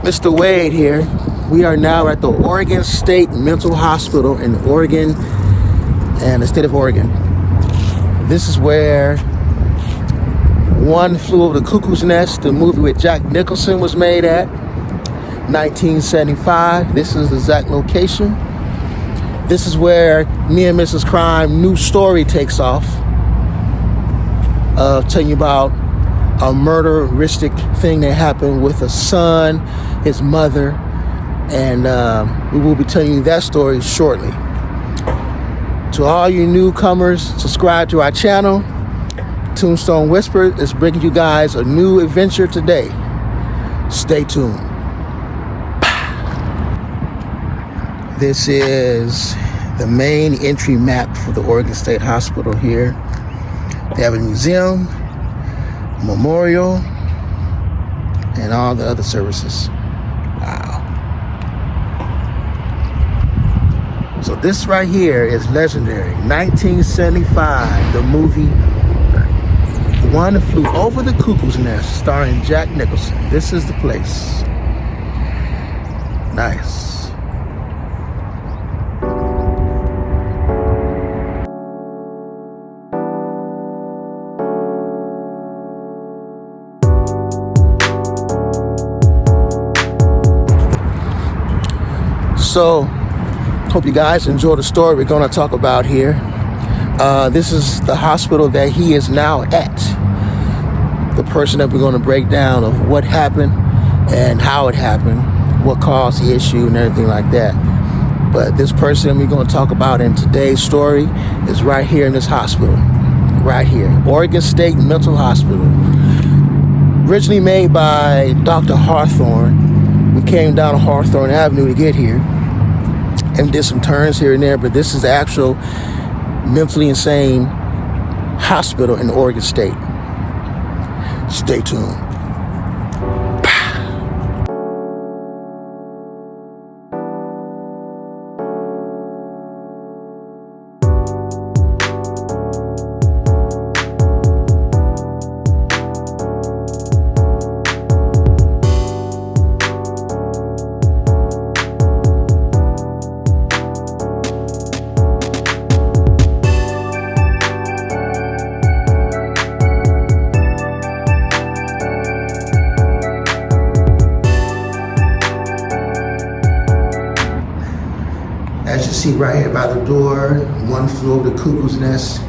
Mr. Wade here. We are now at the Oregon State Mental Hospital in Oregon and the state of Oregon. This is where One Flew Over the Cuckoo's Nest, the movie with Jack Nicholson, was made at, 1975. This is the exact location. This is where Me and Mrs. Crime new story takes off. Telling you about a murderistic thing that happened with a son, his mother, and we will be telling you that story shortly. To all you newcomers, subscribe to our channel. Tombstone Whisper is bringing you guys a new adventure today. Stay tuned. This is the main entry map for the Oregon State Hospital here. They have a museum, memorial, and all the other services. Wow. So this right here is legendary. 1975, the movie One Flew Over the Cuckoo's Nest, starring Jack Nicholson. This is the place. Nice. So, hope you guys enjoy the story we're going to talk about here. This is the hospital that he is now at. The person that we're going to break down of what happened and how it happened, what caused the issue and everything like that. But this person we're going to talk about in today's story is right here in this hospital. Right here. Oregon State Mental Hospital. Originally made by Dr. Hawthorne. We came down Hawthorne Avenue to get here and did some turns here and there, but this is the actual mentally insane hospital in Oregon State. Stay tuned. As you see right here by the door, One Flew Over the Cuckoo's Nest,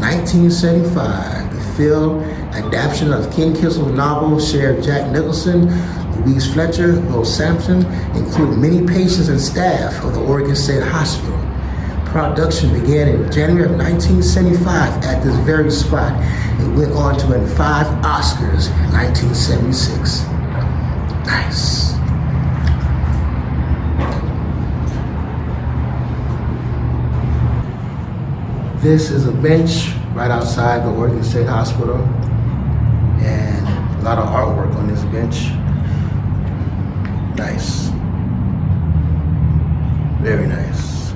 1975. The film adaptation of Ken Kissel's novel, Sheriff Jack Nicholson, Louise Fletcher, Will Sampson, including many patients and staff of the Oregon State Hospital. Production began in January of 1975 at this very spot. It went on to win 5 Oscars in 1976. Nice. This is a bench right outside the Oregon State Hospital, and a lot of artwork on this bench. Nice. Very nice.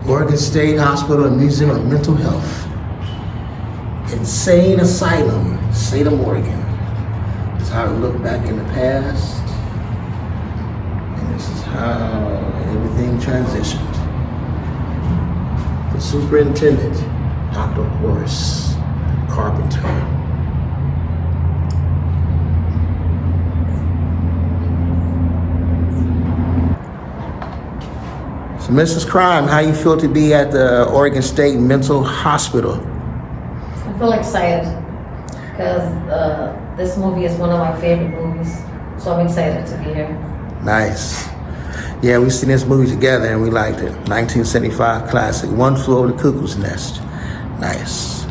Oregon State Hospital and Museum of Mental Health. Insane Asylum, Salem, Oregon. This is how it looked back in the past. And this is how everything transitioned. The superintendent, Dr. Horace Carpenter. So, Mrs. Crime, how you feel to be at the Oregon State Mental Hospital? I feel excited because this movie is one of my favorite movies, so I'm excited to be here. Nice. Yeah, we seen this movie together and we liked it. 1975 classic, One Flew Over the Cuckoo's Nest. Nice.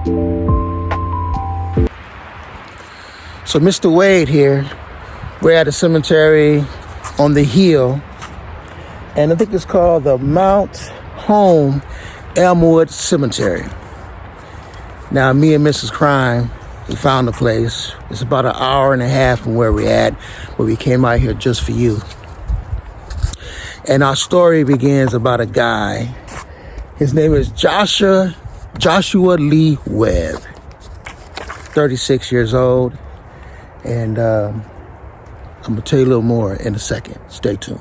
So Mr. Wade here, we're at a cemetery on the hill, and I think it's called the Mount Home Elmwood Cemetery. Now, me and Mrs. Crime, we found the place. It's about an hour and a half from where we're at, but we came out here just for you. And our story begins about a guy. His name is Joshua Lee Webb, 36 years old. And I'm going to tell you a little more in a second. Stay tuned.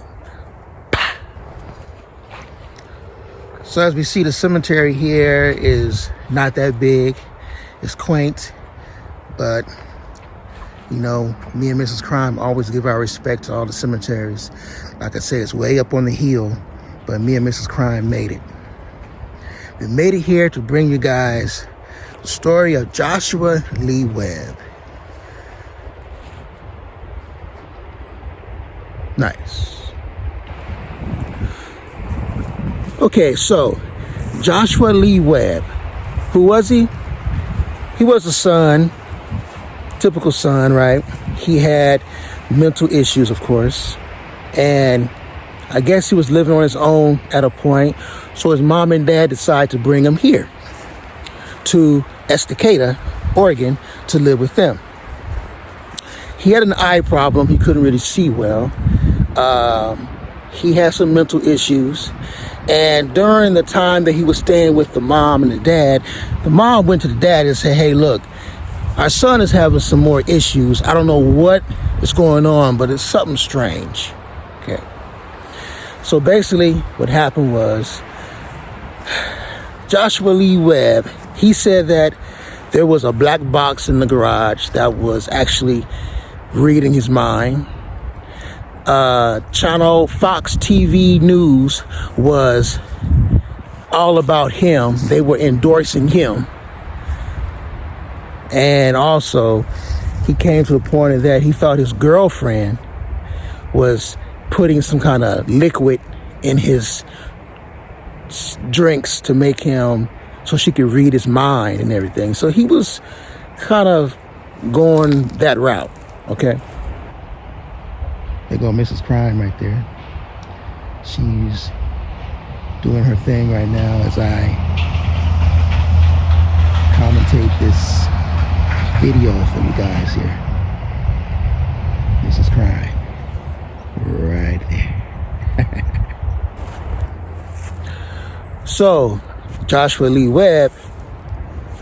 So as we see, the cemetery here is not that big. It's quaint. But, you know, me and Mrs. Crime always give our respect to all the cemeteries. Like I said, it's way up on the hill. But me and Mrs. Crime made it. We made it here to bring you guys the story of Joshua Lee Webb. Nice. Okay, so Joshua Lee Webb, who was he? He was a son, typical son, right? He had mental issues, of course, and I guess he was living on his own at a point, so his mom and dad decided to bring him here to Estacada, Oregon, to live with them. He had an eye problem. He couldn't really see well. He had some mental issues. And during the time that he was staying with the mom and the mom went to the dad and said, hey, look, our son is having some more issues. I don't know what is going on, but it's something strange. Okay. So basically what happened was Joshua Lee Webb, he said that there was a black box in the garage that was actually reading his mind. Channel Fox TV News was all about him. They were endorsing him. And also, he came to the point of that he thought his girlfriend was putting some kind of liquid in his drinks to make him, so she could read his mind and everything. So he was kind of going that route, okay? There go Mrs. Crime right there. She's doing her thing right now as I commentate this video for you guys here. Mrs. Crime. Right there. So, Joshua Lee Webb,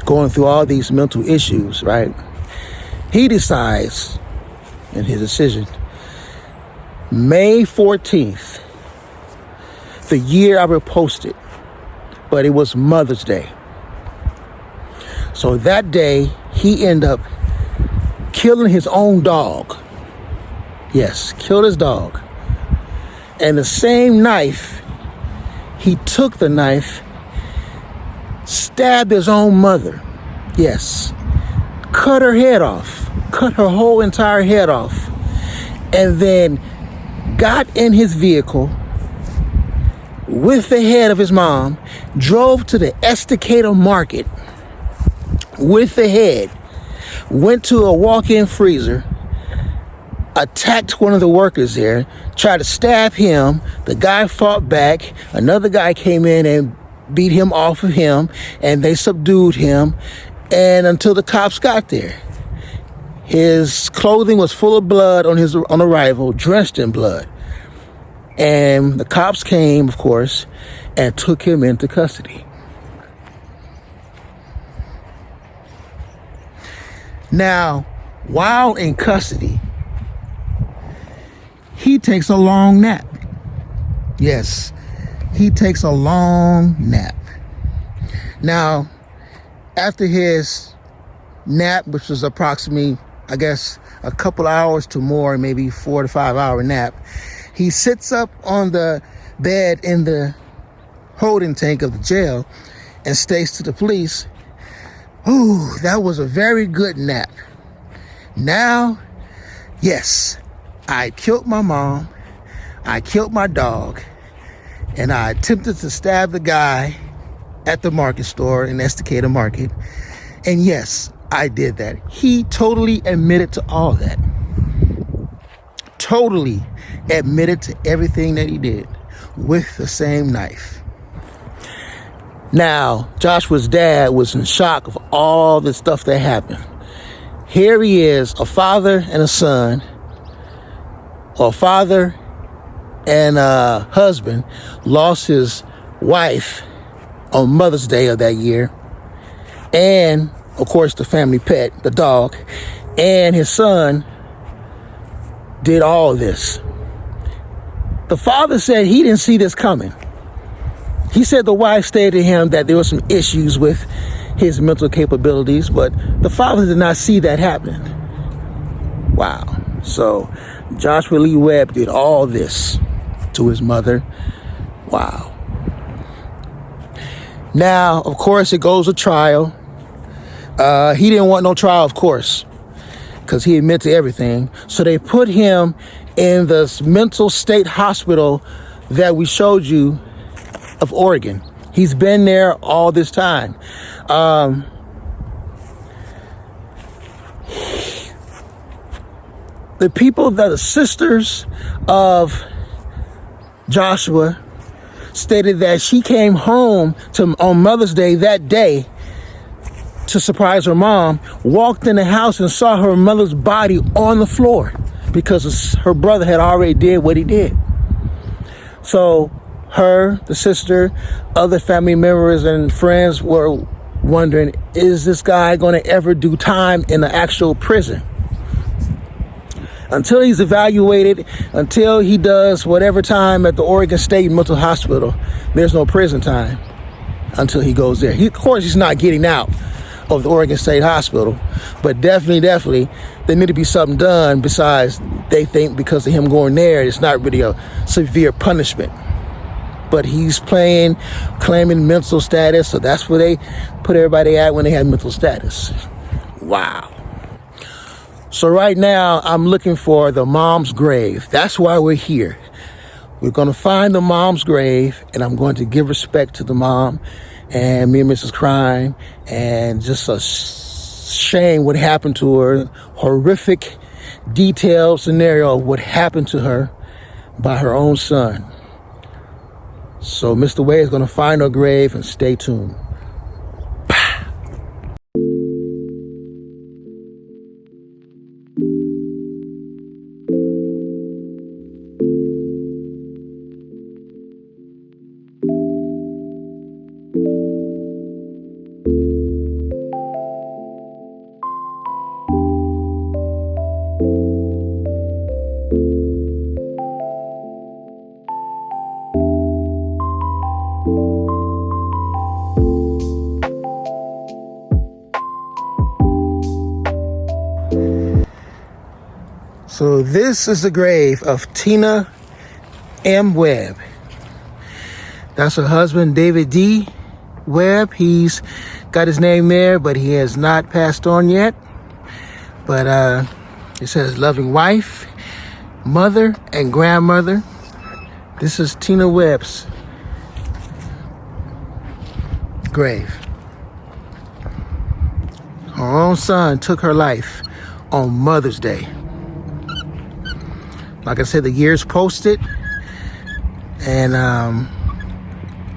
going through all these mental issues, right? He decides, in his decision, May 14th, the year I reposted, but it was Mother's Day. So that day, he ended up killing his own dog. Yes, killed his dog. And the same knife, he took the knife, stabbed his own mother. Yes, cut her head off, cut her whole entire head off, and then got in his vehicle with the head of his mom, drove to the Estacada market with the head, went to a walk-in freezer, attacked one of the workers there, tried to stab him. The guy fought back. Another guy came in and beat him off of him, and they subdued him, and until the cops got there. His clothing was full of blood on arrival, drenched in blood. And the cops came, of course, and took him into custody. Now, while in custody, he takes a long nap. Yes, he takes a long nap. Now, after his nap, which was approximately, I guess, a couple hours to more, maybe 4 to 5 hour nap, he sits up on the bed in the holding tank of the jail and states to the police, "Ooh, that was a very good nap. Now, yes, I killed my mom, I killed my dog, and I attempted to stab the guy at the market store in Estacada Market. And yes, I did that. He totally admitted to all that. Totally admitted to everything that he did with the same knife. Now, Joshua's dad was in shock of all the stuff that happened. Here he is, a father and a son, or a father and a husband, lost his wife on Mother's Day of that year, and of course the family pet, the dog, and his son did all this. The father said he didn't see this coming. He said the wife stated to him that there were some issues with his mental capabilities, but the father did not see that happening. Wow. So Joshua Lee Webb did all this to his mother. Wow. Now, of course, it goes to trial. He didn't want no trial, of course, because he admitted to everything. So they put him in this mental state hospital that we showed you of Oregon. He's been there all this time. The people that are sisters of Joshua stated that she came home on Mother's Day that day to surprise her mom, walked in the house and saw her mother's body on the floor because her brother had already did what he did. So her, the sister, other family members and friends were wondering, is this guy going to ever do time in the actual prison? Until he's evaluated, until he does whatever time at the Oregon State Mental Hospital, there's no prison time until he goes there. Of course, he's not getting out of the Oregon State Hospital, but definitely, there need to be something done besides they think because of him going there, it's not really a severe punishment. But he's claiming mental status, so that's where they put everybody at when they had mental status. Wow. So right now, I'm looking for the mom's grave. That's why we're here. We're going to find the mom's grave, and I'm going to give respect to the mom and me and Mrs. Crime, and just a shame what happened to her, horrific, detailed scenario of what happened to her by her own son. So Mr. Wade is going to find her grave, and stay tuned. So this is the grave of Tina M. Webb. That's her husband, David D. Webb. He's got his name there, but he has not passed on yet. But it says loving wife, mother, and grandmother. This is Tina Webb's grave. Her own son took her life on Mother's Day. Like I said, the year's posted, and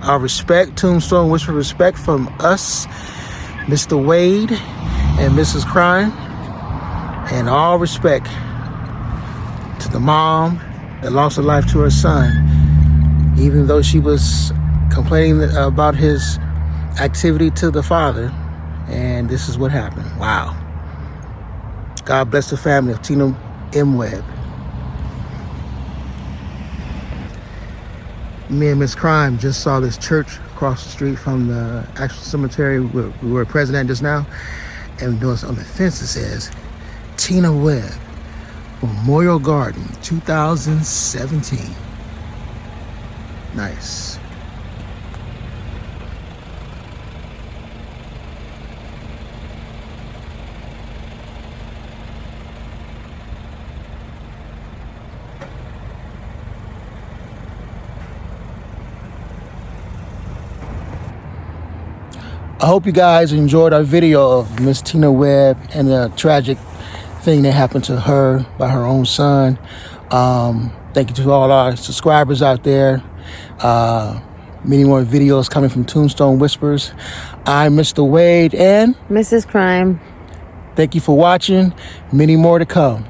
our respect, tombstone, wish for respect from us, Mr. Wade and Mrs. Crime, and all respect to the mom that lost her life to her son, even though she was complaining about his activity to the father, and this is what happened. Wow. God bless the family of Tina M. Webb. Me and Miss Crime just saw this church across the street from the actual cemetery we were present at just now, and notice on the fence it says Tina Webb Memorial Garden 2017. Nice. I hope you guys enjoyed our video of Miss Tina Webb and the tragic thing that happened to her by her own son. Thank you to all our subscribers out there. Many more videos coming from Tombstone Whispers. I'm Mr. Wade and Mrs. Crime. thank you for watching. Many more to come.